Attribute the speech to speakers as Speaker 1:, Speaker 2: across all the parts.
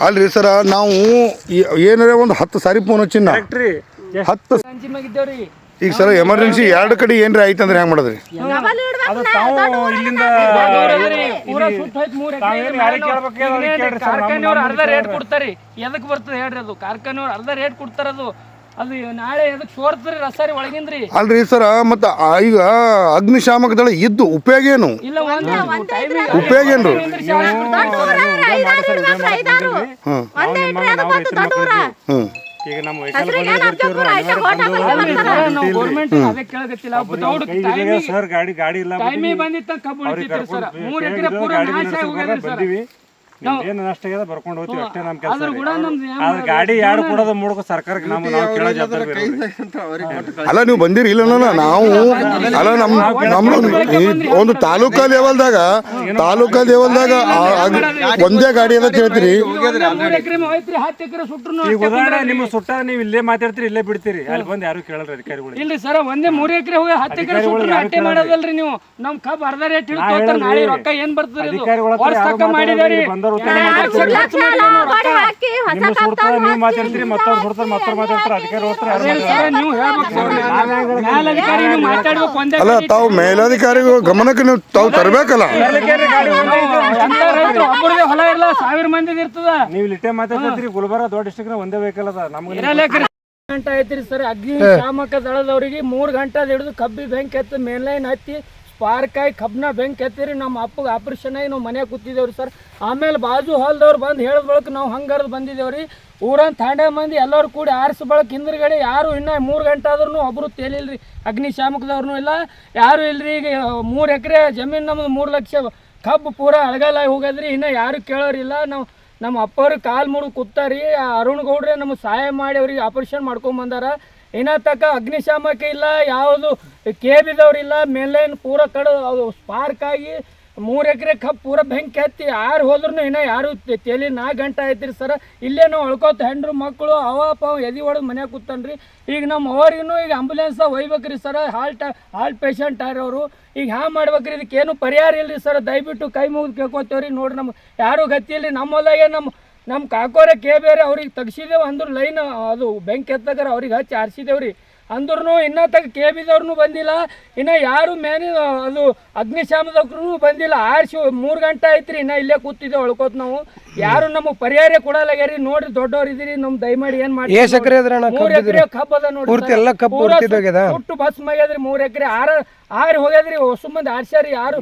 Speaker 1: ಅಲ್ರಿ ಸರ ನಾವು ಏನಾರ ಒಂದು 10 ಸಾರಿ ಫೋನ್ ಹಚ್ಚಿನ 10 ಈಗ ಸರ ಎಮರ್ಜೆನ್ಸಿ 2 ಕಡೆ ಏನ್ರಿ ಆಯ್ತು ಅಂದ್ರೆ ಹೆಂಗ್ ಮಾಡೋದ್ರಿ?
Speaker 2: ಅರ್ಧ ರೇಟ್ ಕೊಡ್ತಾರಿ. ಎದಕ್ ಬರ್ತದೆ ಹೇಳ್ರಿ? ಅದು ಕಾರ್ಖಾನೆಯವ್ರು ಅರ್ಧ ರೇಟ್ ಕೊಡ್ತಾರದು. ಅದು ನಾಳೆ ಎದಕ್ ಸೋರ್ತರಿ ರಸಾರಿ ಒಳಗಿಂದ್ರಿ.
Speaker 1: ಅಲ್ರಿ ಸರ ಮತ್ತ ಈಗ ಅಗ್ನಿಶಾಮಕ ದಳ ಇದ್ದು ಉಪಯೋಗ ಏನು? ಉಪಯೋಗ ಏನ್ರಿ?
Speaker 3: ಈಗ ನಮ್ಮ ಸರ್ ಗಾಡಿ ಇಲ್ಲ ಬಂದಿವಿ. ಏನು ನಷ್ಟ ಆಗ್ಯದ ಬರ್ಕೊಂಡು ಹೋಗ್ತೀವಿ ಅಷ್ಟೇ ನಮ್ಮ ಕೆಲಸ. ಆದ್ರೆ ಗಾಡಿ ಯಾರು ಕೊಡೋದು ಮೂಡಕ ಸರ್ಕಾರಕ್ಕೆ ನಾವು ಕೇಳೋ ಜವಾಬ್ದಾರಿ.
Speaker 1: ಅಲ್ಲ ನೀವು ಬಂದಿರಿ ಇಲ್ಲ ನಾವು ಅಲ್ಲ ನಮ್ಮ ಒಂದು ತಾಲೂಕಾ ಲೆವೆಲ್ದಾಗ ಒಂದೇ ಗಾಡಿ ಅಂತ ಹೇಳ್ತೀರಿ.
Speaker 3: ಈಗ ಉದಾಹರಣೆ ನಿಮ್ಮ ಸುಟ್ಟ ನೀವು ಇಲ್ಲೇ ಮಾತಾಡ್ತೀರಿ, ಇಲ್ಲೇ ಬಿಡ್ತೀರಿ, ಅಲ್ಲಿ ಬಂದು ಯಾರು ಕೇಳಲ್ರಿ ಅಧಿಕಾರಿಗಳು.
Speaker 2: ಇಲ್ಲ ಸರ್, ಒಂದೇ 3 ಎಕರೆ ಹೋಗಿ 10 ಎಕರೆ ಸುಟ್ರು ಅಟ್ಟೆ ಮಾಡೋದಲ್ರಿ ನೀವು. ನಮ್ ಕಬ್ಬ್ ಅರ್ಧ ರೇಟ್ ಹಿಡಿದು ನಾಳೆ ರೊಕ್ಕ ಏನ್ ಬರ್ತದೆ?
Speaker 1: ಅಲ್ಲ ತಾವು ಮೇಲಧಿಕಾರಿಗಳು ಗಮನಕ್ಕೆ ನೀವು ತಾವು ತರಬೇಕಲ್ಲ.
Speaker 2: ಹೊಲ ಇಲ್ಲ, 1000 ಮಂದಿ ಇರ್ತದ.
Speaker 3: ನೀವು ಇಟ್ಟೆ ಮಾತಾಡ್ತೀರಿ. ಗುಲ್ಬರ್ಗ ದೊಡ್ಡ ಡಿಸ್ಟ್ರಿಕ್ಟ್ ಒಂದೇ ವೆಹಿಕಲ್ ಅದ. ನಮ್ಗೆ
Speaker 2: ಗಂಟೆ ಐತ್ರಿ ಸರ್. ಅಗ್ನಿಶಾಮಕ ದಳದವ್ರಿಗೆ 3 ಗಂಟೆ ಹಿಡಿದು ಕಬ್ಬಿ ಬೆಂಕಿ ಹತ್ತಿ ಮೇನ್ಲೈನ್ ಹತ್ತಿ ಸ್ಪಾರ್ಕ್ ಆಗಿ ಕಬ್ಬನ ಬೆಂಕಿ ಹತ್ತಿರಿ. ನಮ್ಮ ಅಪ್ಪಗೆ ಆಪರೇಷನ್ ಆಗಿ ನಾವು ಮನೆಯಾಗ ಕೂತಿದ್ದೇವ್ರಿ ಸರ್. ಆಮೇಲೆ ಬಾಜು ಹಾಲ್ದವ್ರು ಬಂದು ಹೇಳಿದ ಬಳಕ ನಾವು ಹಂಗರ್ದು ಬಂದಿದ್ದೇವ್ರಿ. ಊರನ್ ತಾಂಡೆ ಮಂದಿ ಎಲ್ಲರೂ ಕೂಡಿ ಆರಿಸ ಬಳಕ ಹಿಂದ್ಗಡೆ ಯಾರು ಇನ್ನೂ 3 ಗಂಟೆ ಆದ್ರೂ ಒಬ್ಬರು ತೇಲಿಲ್ರಿ. ಅಗ್ನಿಶಾಮಕದವ್ರನ್ನೂ ಇಲ್ಲ, ಯಾರು ಇಲ್ರಿ. ಈಗ 3 ಎಕರೆ ಜಮೀನು ನಮ್ದು 3 ಲಕ್ಷ ಕಬ್ಬು ಪೂರ ಅಳಗಾಲಾಗಿ ಹೋಗದ್ರಿ. ಇನ್ನೂ ಯಾರು ಕೇಳೋರಿಲ್ಲ. ನಾವು ನಮ್ಮ ಅಪ್ಪವ್ರಿಗೆ ಕಾಲು ಮುರಿದು ಕೂತಾರಿ. ಅರುಣ್ ಗೌಡ್ರೆ ನಮಗೆ ಸಹಾಯ ಮಾಡಿ ಅವ್ರಿಗೆ ಆಪರೇಷನ್ ಮಾಡ್ಕೊಂಬಂದಾರ. ಇನ್ನೂ ತಕ್ಕ ಅಗ್ನಿಶಾಮಕ ಇಲ್ಲ, ಯಾವುದು ಕೇಬಿದವ್ರಿಲ್ಲ. ಮೇನ್ಲೈನ್ ಪೂರ ಕಡೆ ಅದು ಸ್ಪಾರ್ಕ್ ಆಗಿ 3 ಎಕರೆ ಕಬ್ಬು ಪೂರ ಬೆಂಕಿ ಹತ್ತಿ ಯಾರು ಹೋದ್ರೂ ಇನ್ನೂ ಯಾರು ತೇಲಿ 4 ಗಂಟೆ ಆಯ್ತಿರಿ ಸರ್. ಇಲ್ಲೇ ನಾವು ಉಳ್ಕೋತ ಹೆಂಡ್ರು ಮಕ್ಕಳು ಅವ ಎದಿ ಹೊಡೆದು ಮನ್ಯಾಗ ಕೂತಾನ್ರಿ. ಈಗ ನಮ್ಮ ಅವ್ರಿಗೂ ಈಗ ಆಂಬುಲೆನ್ಸ್ ಒಯ್ಬೇಕ್ರಿ ಸರ್. ಹಾರ್ಟ್ ಪೇಷಂಟ್ ಆರವರು. ಈಗ ಹ್ಯಾಂಗ ಮಾಡ್ಬೇಕ್ರಿ? ಇದಕ್ಕೇನು ಪರಿಹಾರ ಇಲ್ರಿ ಸರ್. ದಯವಿಟ್ಟು ಕೈ ಮುಗಿದು ಕೇಳ್ಕೊತೇವ್ರಿ. ನೋಡ್ರಿ ನಮ್ಗೆ ಯಾರೂ ಗತಿ ಇಲ್ರಿ. ನಮ್ಮ ಹೊಲಾಗೆ ನಮ್ಮ ಕಾಕೋರೆ ಬೇರೆ ಅವ್ರಿಗೆ ತೆಗ್ಸಿದೇವು ಅಂದ್ರು ಲೈನ್ ಅದು ಬೆಂಕಿ ಎತ್ತಗಾರ ಅವ್ರಿಗೆ ಹಚ್ಚಿ ಆರಿಸಿದೇವ್ರಿ. ಅಂದ್ರೂ ಇನ್ನೂ ತಗ ಕೇಬಿದವ್ರೂ ಬಂದಿಲ್ಲ. ಇನ್ನು ಯಾರು ಅದು ಅಗ್ನಿಶಾಮಕರು ಬಂದಿಲ್ಲ. ಆರಿಸಿ 3 ಗಂಟೆ ಆಯ್ತು ರೀ. ಇನ್ನೂ ಇಲ್ಲೇ ಕೂತಿದ್ದೆ ಒಳ್ಕೋತ ನಾವು. ಯಾರು ನಮಗೆ ಪರಿಹಾರ ಕೊಡಲಾಗ್ಯಾರಿ. ನೋಡ್ರಿ ದೊಡ್ಡವ್ರು ಇದೀರಿ, ನಮ್ ದಯಮಾಡಿ ಏನ್ ಮಾಡಿ 3 ಎಕರೆ ಕಬ್ಬು ಅದ ನೋಡ್ರಿ. ಸುಟ್ಟು ಬಸ್ ಮಾಡ್ಯದ್ರಿ. 3 ಎಕರೆ ಆರಿ ಹೋಗ್ಯದ್ರಿ. ಹೊಸ ಮಂದಿ ಆರ್ಸ್ಯಾರಿ. ಯಾರು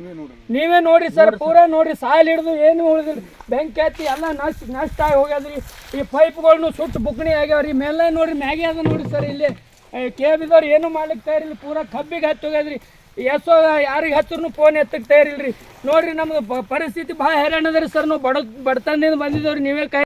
Speaker 2: ನೀವೇ ನೋಡ್ರಿ ಸರ್. ಪೂರಾ ನೋಡ್ರಿ, ಸಾಲ್ ಹಿಡಿದು ಏನು ಉಳಿದ್ರಿ. ಬೆಂಕಿ ಹತ್ತಿ ಎಲ್ಲ ನಷ್ಟ ಆಗಿ ಹೋಗ್ಯದ್ರಿ. ಈ ಪೈಪ್ಗಳನ್ನು ಸುಟ್ಟು ಬುಕ್ಣಿ ಆಗ್ಯಾವ್ರಿ. ಮೇಲೆ ನೋಡ್ರಿ ಮ್ಯಾಗೆ ಅದ ನೋಡ್ರಿ ಸರ್. ಇಲ್ಲಿ ಕೇಬಿದವ್ರು ಏನು ಮಾಡ್ಲಿಕ್ಕೆ ತಯಾರಿಲ್ಲ. ಪೂರಾ ಕಬ್ಬಿಗೆ ಹತ್ತಿ ಹೋಗ್ಯದ್ರಿ. ಎಷ್ಟೋ ಯಾರಿಗೆ ಹತ್ತಿರೂ ಫೋನ್ ಎತ್ತಕ್ಕೆ ತಯಾರಿಲ್ರಿ. ನೋಡ್ರಿ ನಮ್ಗೆ ಪರಿಸ್ಥಿತಿ ಭಾಳ ಹೈರಾಣ ಅದ ರೀ ಸರ್. ನಾವು ಬಡತನದಿಂದ ಬಂದಿದ್ದೇವ್ರಿ. ನೀವೇ ಕೈ